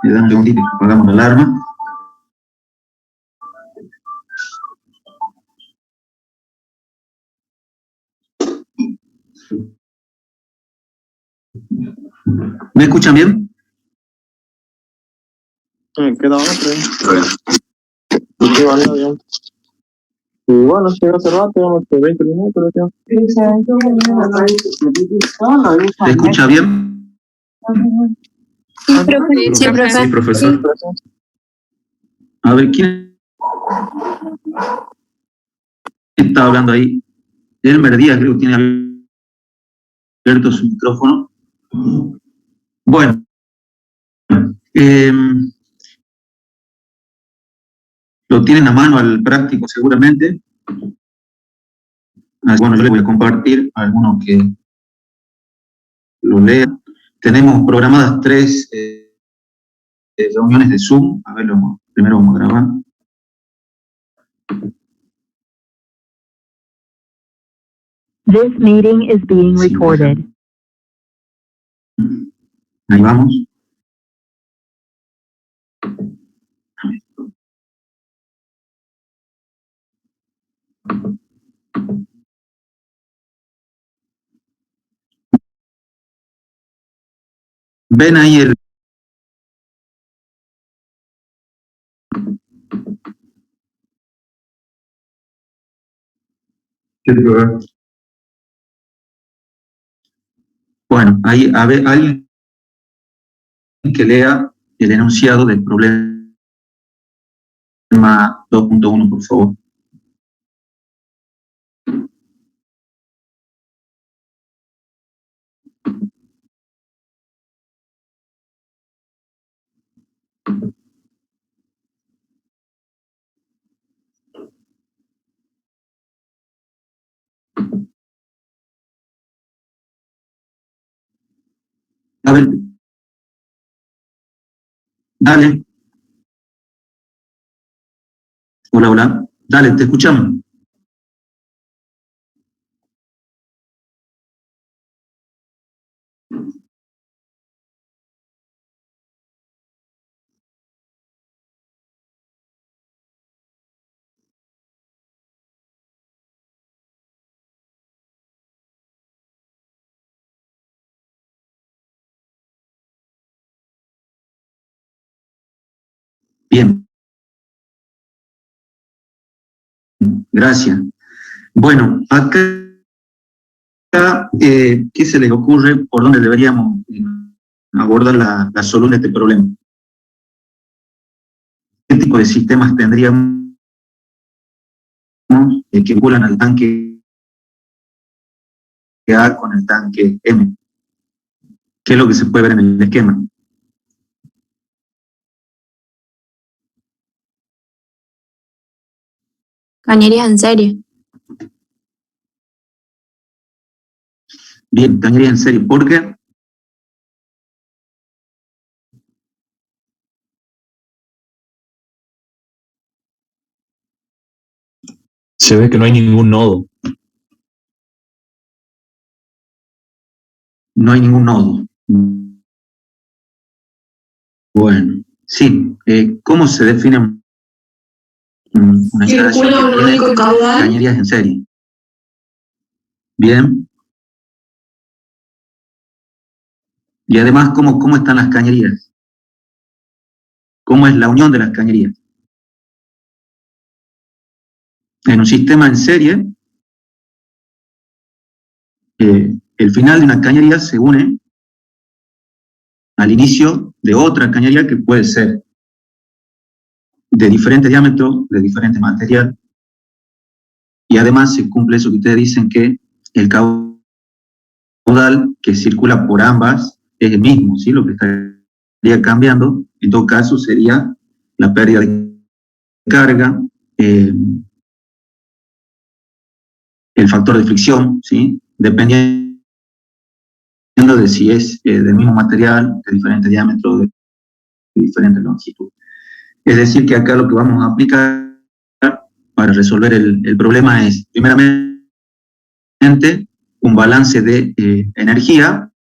Me dan un segundito, apagamos la alarma. ¿Me escuchan bien? Queda otro. Sí, vale, bien. Y bueno, llega hace rato, vamos por 20 minutos. ¿Se escucha bien? Sí, profe. Sí, profesor. A ver, ¿quién está hablando ahí? Elmer Díaz, creo que tiene abierto su micrófono. Bueno, lo tienen a mano al práctico seguramente. Bueno, yo les voy a compartir a algunos que lo lean. Tenemos programadas 3 reuniones de Zoom. A ver, primero vamos a grabar. This meeting is being recorded. Ahí vamos. Ven ahí el... Bueno, ahí a ver, alguien que lea el enunciado del problema 2.1, por favor. A ver, dale. Hola, hola. Dale, te escuchamos. Bien. Gracias. Bueno, acá, ¿qué se les ocurre por dónde deberíamos abordar la solución de este problema? ¿Qué tipo de sistemas tendríamos que vinculan al tanque A con el tanque M? ¿Qué es lo que se puede ver en el esquema? Cañerías en serie. Bien, cañerías en serie. ¿Por qué? Se ve que no hay ningún nodo. No hay ningún nodo. Bueno, sí. ¿Cómo se define una instalación que tiene cañerías en serie? Bien. Y además, ¿cómo están las cañerías? ¿Cómo es la unión de las cañerías? En un sistema en serie, el final de una cañería se une al inicio de otra cañería que puede ser de diferente diámetro, de diferente material, y además se cumple eso que ustedes dicen que el caudal que circula por ambas es el mismo, ¿sí? Lo que estaría cambiando, en todo caso, sería la pérdida de carga, el factor de fricción, ¿sí? Dependiendo de si es del mismo material, de diferente diámetro, de diferente longitud. Es decir, que acá lo que vamos a aplicar para resolver el problema es, primeramente, un balance de energía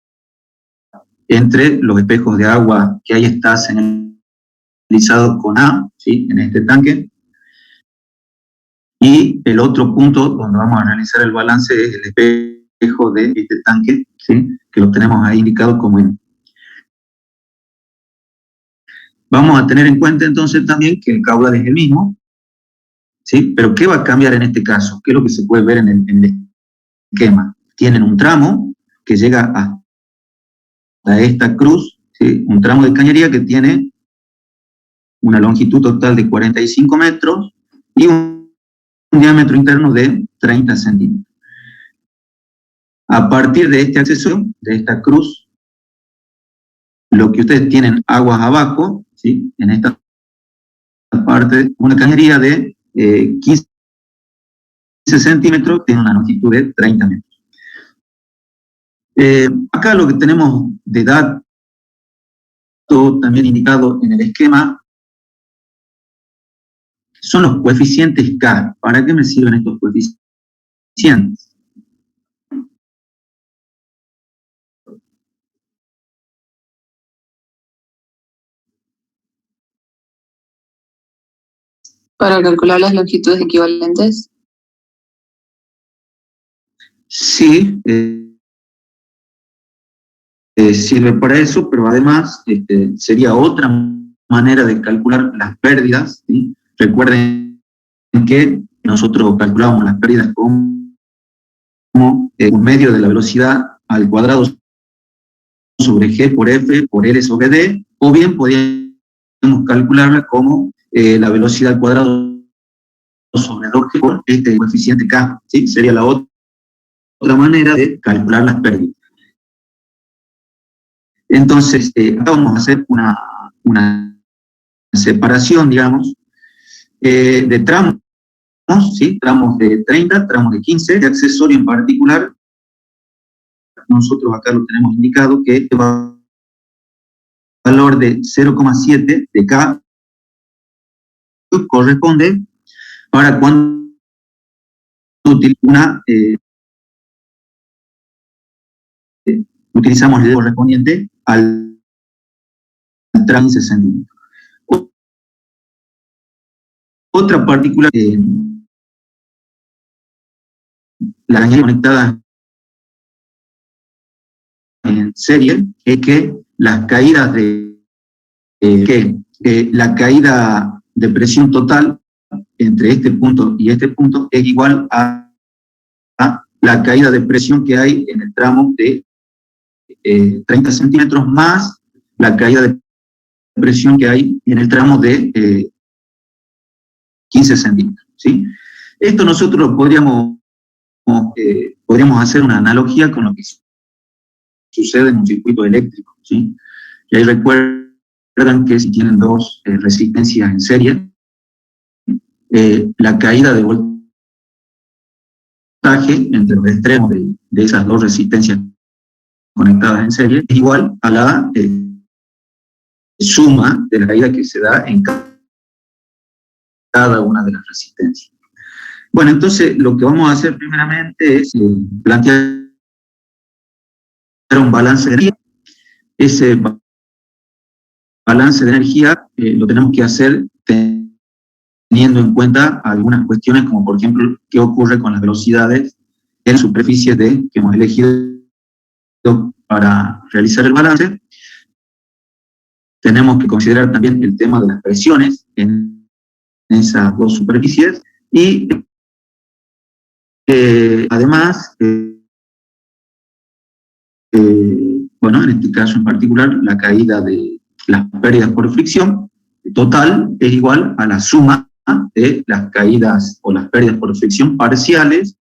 entre los espejos de agua que ahí estás en realizado con A, ¿sí? En este tanque. Y el otro punto donde vamos a realizar el balance es el espejo de este tanque, ¿sí? Que lo tenemos ahí indicado como N. Vamos a tener en cuenta entonces también que el caudal es el mismo, ¿sí? Pero ¿qué va a cambiar en este caso? ¿Qué es lo que se puede ver en el esquema? Tienen un tramo que llega hasta esta cruz, ¿sí? Un tramo de cañería que tiene una longitud total de 45 metros y un diámetro interno de 30 centímetros. A partir de este acceso, de esta cruz, lo que ustedes tienen aguas abajo, ¿sí? En esta parte, una cañería de 15 centímetros, tiene una longitud de 30 metros. Acá lo que tenemos de dato también indicado en el esquema son los coeficientes K. ¿Para qué me sirven estos coeficientes? Para calcular las longitudes equivalentes. Sí, sirve para eso, pero además sería otra manera de calcular las pérdidas, ¿sí? Recuerden que nosotros calculábamos las pérdidas como un medio de la velocidad al cuadrado sobre G por F por L sobre D, o bien podíamos calcularla como la velocidad al cuadrado sobre 2G por este coeficiente K, ¿sí? Sería la otra manera de calcular las pérdidas. Entonces, acá vamos a hacer una separación, digamos, de tramos, ¿sí? Tramos de 30, tramos de 15, de accesorio en particular. Nosotros acá lo tenemos indicado que este valor de 0,7 de K corresponde para cuando utilizamos el correspondiente al tramo 15 centímetros. Otra partícula, la cañería conectada en serie, es que las caídas la caída de presión total entre este punto y este punto es igual a la caída de presión que hay en el tramo de 30 centímetros más la caída de presión que hay en el tramo de 15 centímetros, ¿sí? Esto nosotros podríamos hacer una analogía con lo que sucede en un circuito eléctrico, ¿sí? Y ahí recuerdan que si tienen dos resistencias en serie, la caída de voltaje entre los extremos de esas dos resistencias conectadas en serie es igual a la suma de la caída que se da en cada una de las resistencias. Bueno, entonces lo que vamos a hacer primeramente es plantear un balance de energía. Ese balance de energía lo tenemos que hacer teniendo en cuenta algunas cuestiones como por ejemplo qué ocurre con las velocidades en superficies que hemos elegido para realizar el balance. Tenemos que considerar también el tema de las presiones en esas dos superficies y además, bueno, en este caso en particular, la caída de las pérdidas por fricción total es igual a la suma de las caídas o las pérdidas por fricción parciales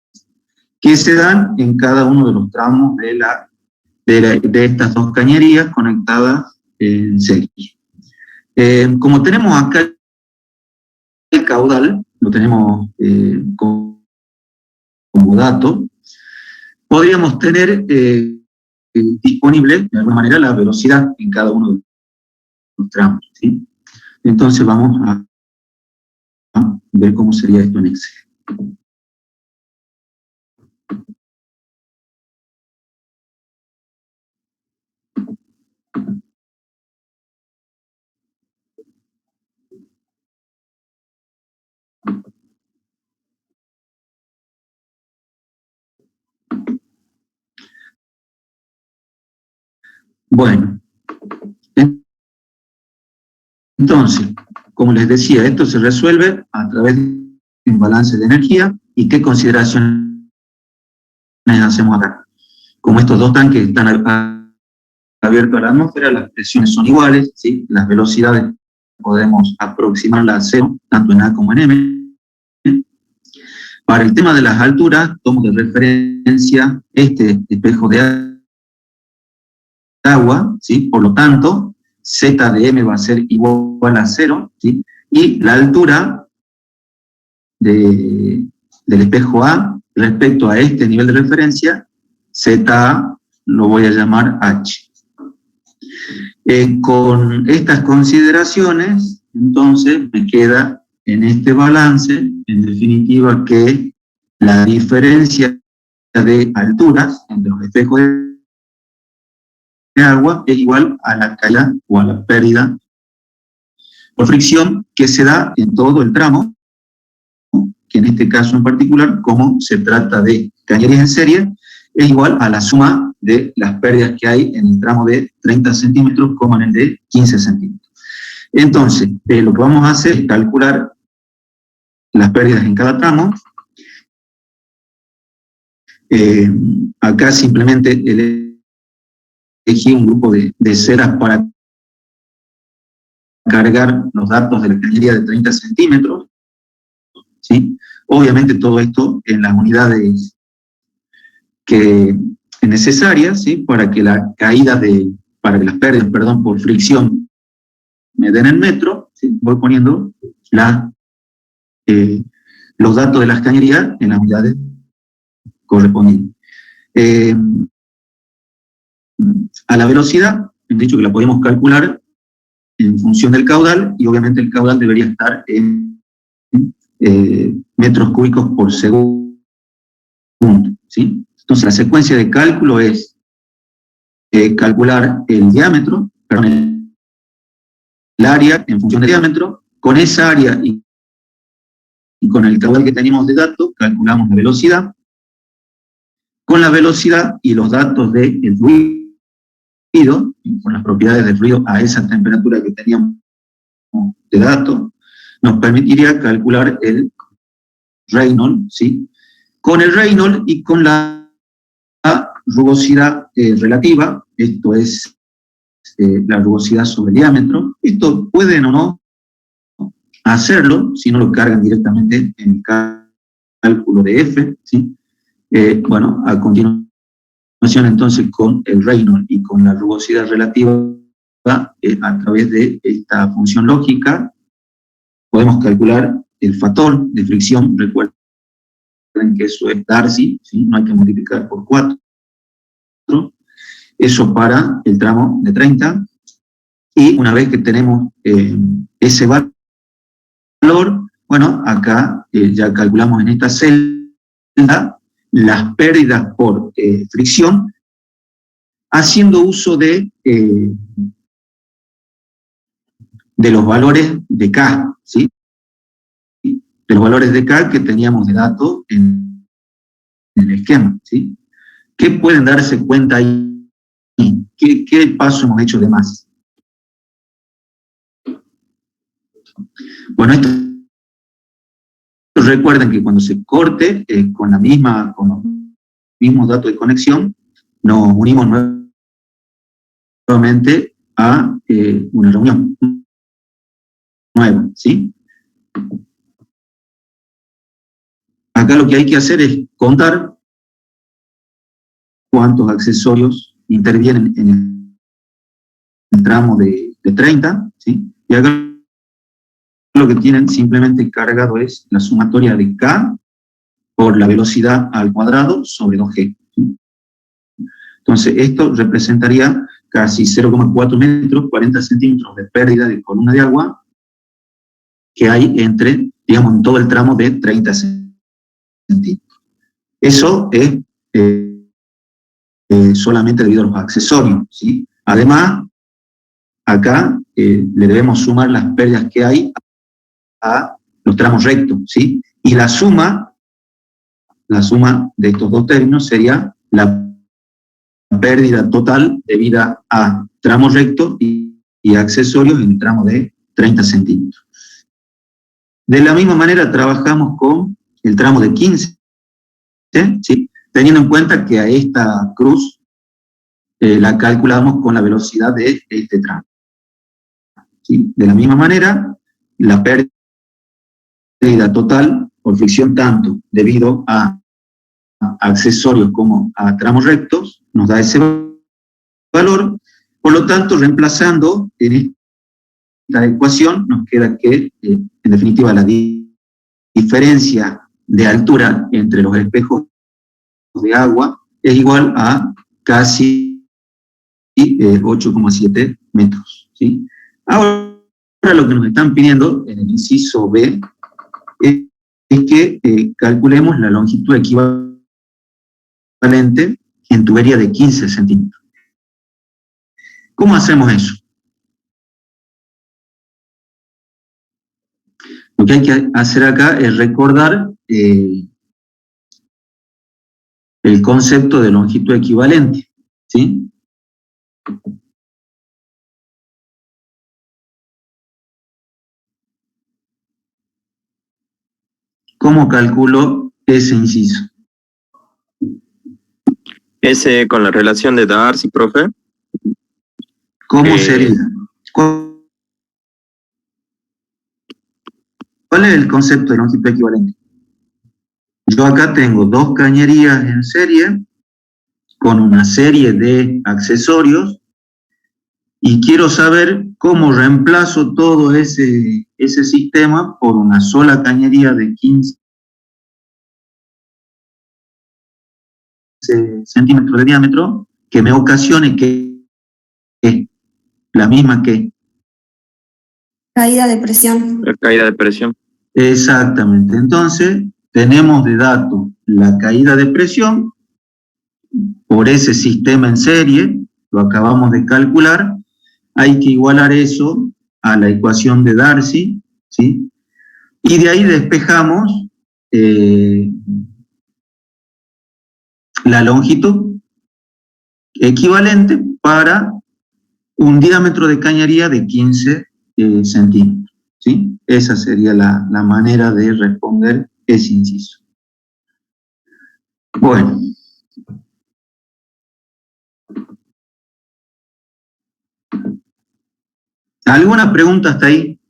que se dan en cada uno de los tramos de estas dos cañerías conectadas en serie. Como tenemos acá el caudal, lo tenemos como dato, podríamos tener disponible de alguna manera la velocidad en cada uno de los tramos, ¿sí? Entonces vamos a ver cómo sería esto en Excel. Bueno, entonces, como les decía, esto se resuelve a través de un balance de energía. ¿Y qué consideraciones hacemos acá? Como estos dos tanques están abiertos a la atmósfera, las presiones son iguales, ¿sí? Las velocidades podemos aproximarlas a cero, tanto en A como en M. Para el tema de las alturas, tomo de referencia este espejo de agua, ¿sí? Por lo tanto, Z de M va a ser igual a 0, ¿sí? Y la altura del espejo A respecto a este nivel de referencia, ZA lo voy a llamar H. Con estas consideraciones, entonces, me queda en este balance, en definitiva, que la diferencia de alturas entre los espejos de agua es igual a la caída o a la pérdida por fricción que se da en todo el tramo, que en este caso en particular, como se trata de cañerías en serie, es igual a la suma de las pérdidas que hay en el tramo de 30 centímetros como en el de 15 centímetros. Entonces, lo que vamos a hacer es calcular las pérdidas en cada tramo. Acá simplemente elegí un grupo de ceras para cargar los datos de la cañería de 30 centímetros, ¿sí? Obviamente todo esto en las unidades que necesarias, ¿sí? Para que la caída para que las pérdidas, perdón, por fricción me den en metro, ¿sí? Voy poniendo los datos de las cañerías en las unidades correspondientes. A la velocidad, he dicho que la podemos calcular en función del caudal, y obviamente el caudal debería estar en metros cúbicos por segundo, ¿sí? Entonces la secuencia de cálculo es calcular el diámetro, perdón, el área en función del diámetro. Con esa área y con el caudal que tenemos de datos, calculamos la velocidad. Con la velocidad y los datos del fluido, con las propiedades del fluido a esa temperatura que teníamos de datos, nos permitiría calcular el Reynolds, ¿sí? Con el Reynolds y con la rugosidad relativa, esto es la rugosidad sobre el diámetro. Esto pueden o no hacerlo si no lo cargan directamente en el cálculo de F, ¿sí? Bueno, a continuación entonces con el Reynolds y con la rugosidad relativa a través de esta función lógica podemos calcular el factor de fricción. Recuerden que eso es Darcy, ¿sí? No hay que multiplicar por 4. Eso para el tramo de 30. Y una vez que tenemos ese valor, bueno, acá ya calculamos en esta celda las pérdidas por fricción, haciendo uso de los valores de K, ¿sí? De los valores de K que teníamos de datos en el esquema, ¿sí? ¿Qué pueden darse cuenta ahí? ¿Qué paso hemos hecho de más? Bueno, esto recuerden que cuando se corte con los mismos datos de conexión, nos unimos nuevamente a una reunión nueva, ¿sí? Acá lo que hay que hacer es contar cuántos accesorios intervienen en el tramo de 30, ¿sí? Y acá lo que tienen simplemente cargado es la sumatoria de K por la velocidad al cuadrado sobre 2G, ¿sí? Entonces, esto representaría casi 0,4 metros, 40 centímetros de pérdida de columna de agua que hay entre, digamos, en todo el tramo de 30 centímetros. Eso es solamente debido a los accesorios, ¿sí? Además, acá le debemos sumar las pérdidas que hay a los tramos rectos, ¿sí? Y la suma de estos dos términos sería la pérdida total debida a tramos rectos y accesorios en tramos de 30 centímetros. De la misma manera trabajamos con el tramo de 15, ¿sí? Teniendo en cuenta que a esta cruz la calculamos con la velocidad de este tramo. ¿Sí? De la misma manera, la pérdida total por fricción tanto debido a accesorios como a tramos rectos nos da ese valor. Por lo tanto, reemplazando en esta ecuación nos queda que, en definitiva, la diferencia de altura entre los espejos de agua es igual a casi 8,7 metros. ¿Sí? Ahora lo que nos están pidiendo en el inciso B es que calculemos la longitud equivalente en tubería de 15 centímetros. ¿Cómo hacemos eso? Lo que hay que hacer acá es recordar el concepto de longitud equivalente, ¿sí? ¿Cómo calculo ese inciso? Ese con la relación de Darcy, profe. ¿Cómo sería? ¿Cuál es el concepto de longitud equivalente? Yo acá tengo dos cañerías en serie con una serie de accesorios y quiero saber cómo reemplazo todo ese sistema por una sola cañería de 15 centímetros de diámetro que me ocasione que la misma que Caída de presión. La caída de presión. exactamente. Entonces tenemos de dato la caída de presión por ese sistema en serie, lo acabamos de calcular. Hay que igualar eso a la ecuación de Darcy, ¿sí? Y de ahí despejamos la longitud equivalente para un diámetro de cañería de 15 centímetros, ¿sí? Esa sería la manera de responder ese inciso. Bueno. ¿Alguna pregunta hasta ahí?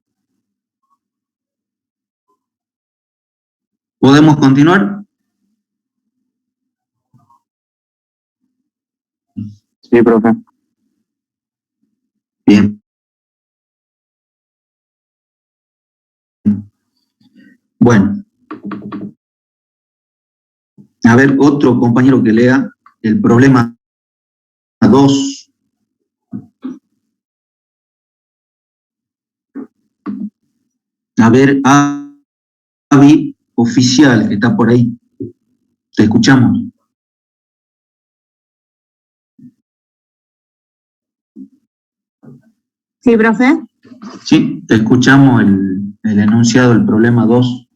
¿Podemos continuar? Sí, profe. Bien. Bueno. A ver, otro compañero que lea el problema 2. A ver, Avi, oficial, que está por ahí. Te escuchamos. Sí, profe. Sí, te escuchamos el enunciado del problema 2.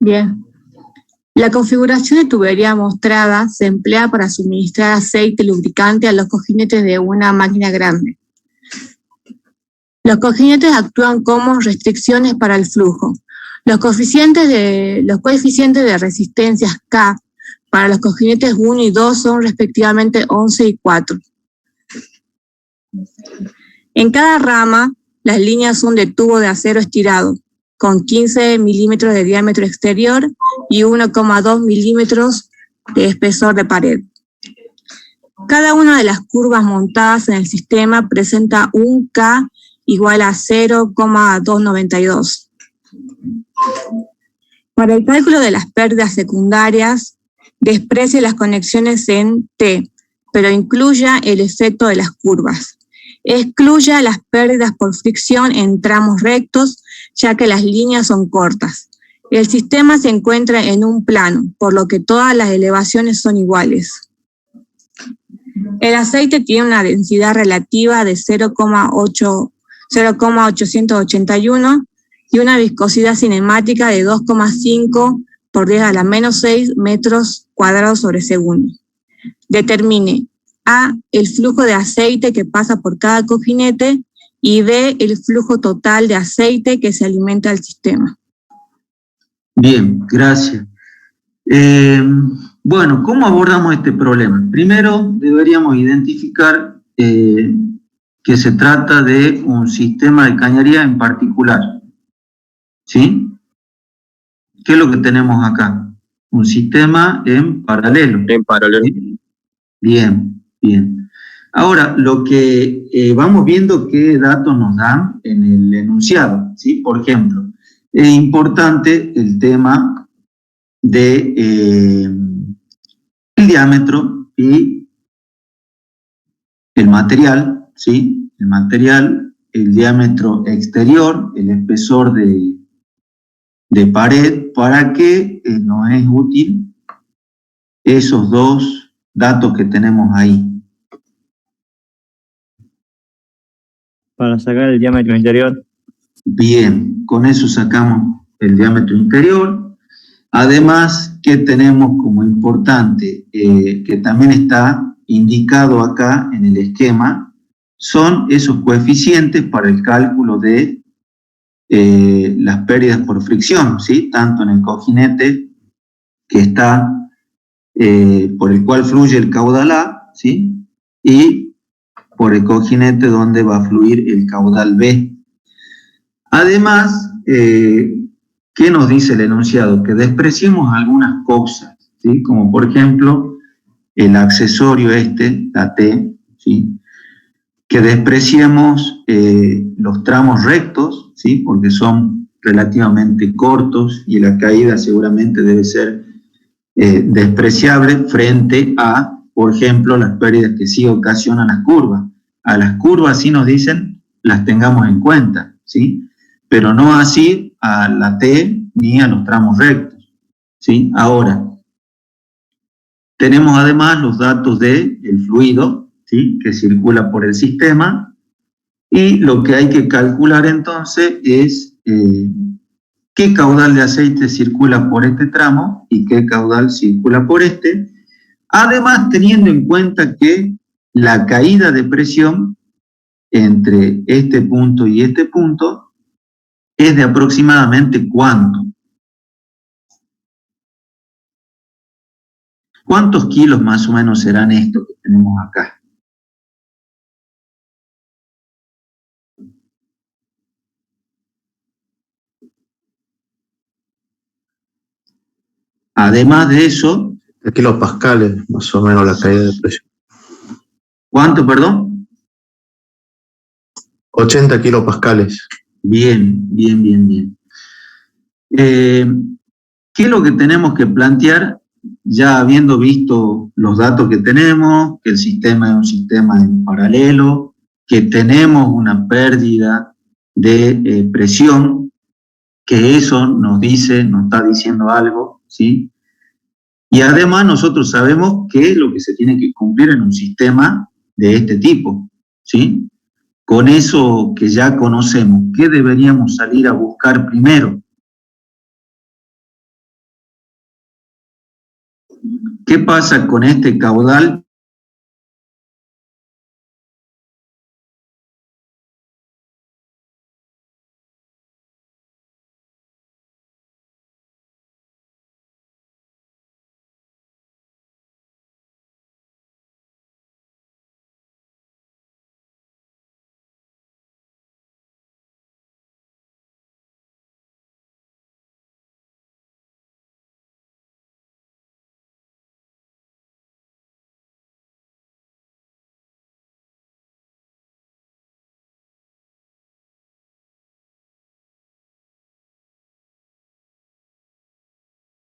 Bien. La configuración de tubería mostrada se emplea para suministrar aceite lubricante a los cojinetes de una máquina grande. Los cojinetes actúan como restricciones para el flujo. Los coeficientes de resistencias K para los cojinetes 1 y 2 son respectivamente 11 y 4. En cada rama, las líneas son de tubo de acero estirado, con 15 milímetros de diámetro exterior y 1,2 milímetros de espesor de pared. Cada una de las curvas montadas en el sistema presenta un K igual a 0,292. Para el cálculo de las pérdidas secundarias, desprecie las conexiones en T, pero incluya el efecto de las curvas. Excluya las pérdidas por fricción en tramos rectos, ya que las líneas son cortas. El sistema se encuentra en un plano, por lo que todas las elevaciones son iguales. El aceite tiene una densidad relativa de 0,881 y una viscosidad cinemática de 2,5 por 10⁻⁶ metros cuadrados sobre segundo. Determine A, el flujo de aceite que pasa por cada cojinete, y B, el flujo total de aceite que se alimenta al sistema. Bien, gracias. Bueno, ¿cómo abordamos este problema? Primero deberíamos identificar que se trata de un sistema de cañería en particular. ¿Sí? ¿Qué es lo que tenemos acá? Un sistema en paralelo. En paralelo. ¿Sí? Bien, bien. Ahora, lo que vamos viendo qué datos nos dan en el enunciado, ¿sí? Por ejemplo, es importante el tema de el diámetro y el material, ¿sí? El material, el diámetro exterior, el espesor de pared, para que nos es útil esos dos datos que tenemos ahí. Para sacar el diámetro interior. Bien, con eso sacamos el diámetro interior. Además, que tenemos como importante, que también está indicado acá en el esquema, son esos coeficientes para el cálculo de las pérdidas por fricción, ¿sí? Tanto en el cojinete que está, por el cual fluye el caudal A, ¿sí? Y por el cojinete donde va a fluir el caudal B. Además, ¿qué nos dice el enunciado? Que despreciemos algunas cosas, ¿sí? Como por ejemplo el accesorio la T, ¿sí? Que despreciemos los tramos rectos, ¿sí? Porque son relativamente cortos y la caída seguramente debe ser despreciable frente a, por ejemplo, las pérdidas que sí ocasionan las curvas. A las curvas, sí nos dicen, las tengamos en cuenta, ¿sí? Pero no así a la T ni a los tramos rectos, ¿sí? Ahora, tenemos además los datos del fluido, ¿sí? Que circula por el sistema, y lo que hay que calcular entonces es qué caudal de aceite circula por este tramo y qué caudal circula por este, además teniendo en cuenta que la caída de presión entre este punto y este punto es de aproximadamente ¿cuánto? ¿Cuántos kilos más o menos serán estos que tenemos acá? Además de eso, kilopascales, más o menos la caída de presión. ¿cuánto, perdón? 80 kilopascales. Bien, bien, bien, bien. ¿Qué es lo que tenemos que plantear? Ya habiendo visto los datos que tenemos, que el sistema es un sistema en paralelo, que tenemos una pérdida de presión, que eso nos dice, nos está diciendo algo, ¿sí? Y además nosotros sabemos qué es lo que se tiene que cumplir en un sistema de este tipo, ¿sí? Con eso que ya conocemos, ¿qué deberíamos salir a buscar primero? ¿Qué pasa con este caudal